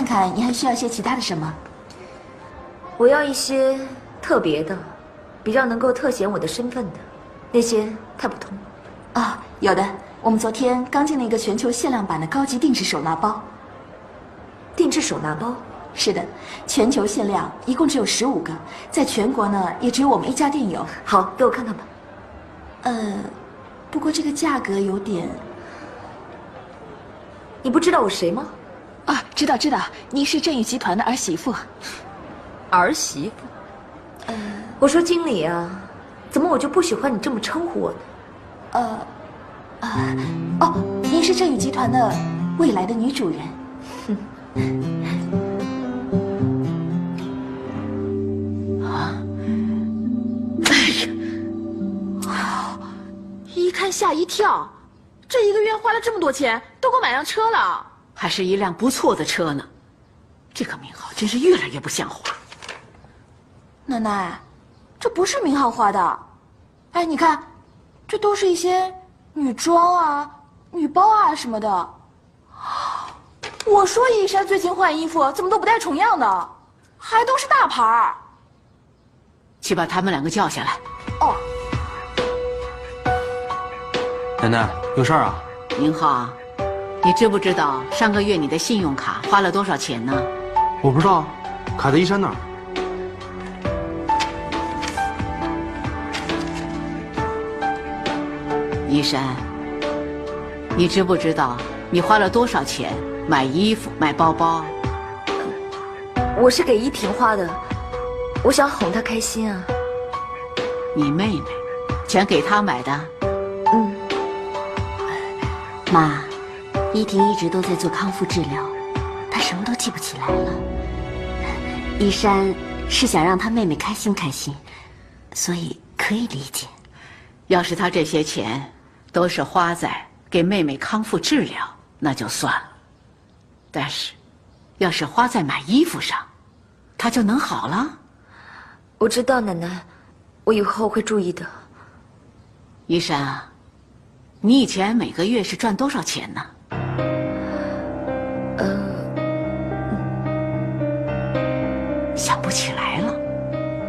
看看你还需要些其他的什么？我要一些特别的，比较能够特显我的身份的，那些太普通。啊，有的。我们昨天刚进了一个全球限量版的高级定制手拿包。定制手拿包？是的，全球限量，一共只有15个，在全国呢也只有我们一家店有。好，给我看看吧。不过这个价格有点……你不知道我谁吗？啊，知道知道，您是振宇集团的儿媳妇。儿媳妇？我说经理啊，怎么我就不喜欢你这么称呼我呢？您是振宇集团的未来的女主人。一看吓一跳，这1个月花了这么多钱，都给我买辆车了，还是一辆不错的车呢。这个明浩真是越来越不像话。奶奶，这不是明浩花的。哎，你看，这都是一些女装啊、女包啊什么的。我说一山最近换衣服怎么都不带重样的，还都是大牌儿。去把他们2个叫下来。哦。奶奶，有事儿啊？明浩，你知不知道上个月你的信用卡花了多少钱呢？我不知道，卡在一山那儿。一山，你知不知道你花了多少钱买衣服、买包包？我是给依婷花的，我想哄她开心啊。你妹妹，全给她买的？妈，依婷一直都在做康复治疗，她什么都记不起来了。依山是想让她妹妹开心开心，所以可以理解。要是她这些钱都是花在给妹妹康复治疗，那就算了。但是，要是花在买衣服上，她就能好了。我知道，奶奶，我以后会注意的。依山啊，你以前每个月是赚多少钱呢？想不起来了。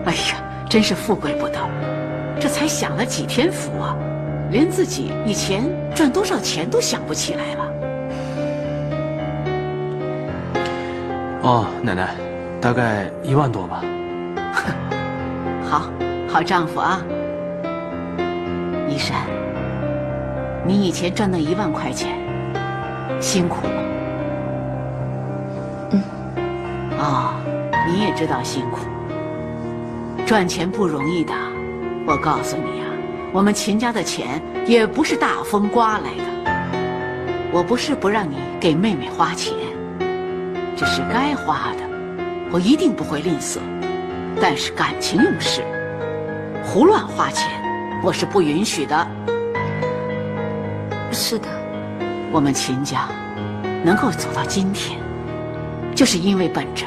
哎呀，真是富贵不得，这才享了几天福啊，连自己以前赚多少钱都想不起来了。哦，奶奶，大概1万多吧。好丈夫啊。依山，你以前赚那1万块钱，辛苦吗？你也知道辛苦，赚钱不容易的。我告诉你啊，我们秦家的钱也不是大风刮来的。我不是不让你给妹妹花钱，这是该花的，我一定不会吝啬。但是感情用事，胡乱花钱，我是不允许的。是的，我们秦家能够走到今天，就是因为本着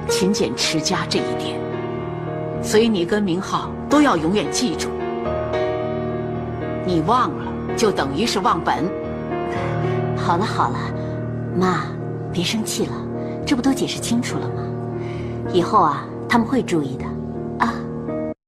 勤俭持家这一点。所以你跟明浩都要永远记住，你忘了就等于是忘本。好了好了，妈，别生气了，这不都解释清楚了吗？以后啊，他们会注意的。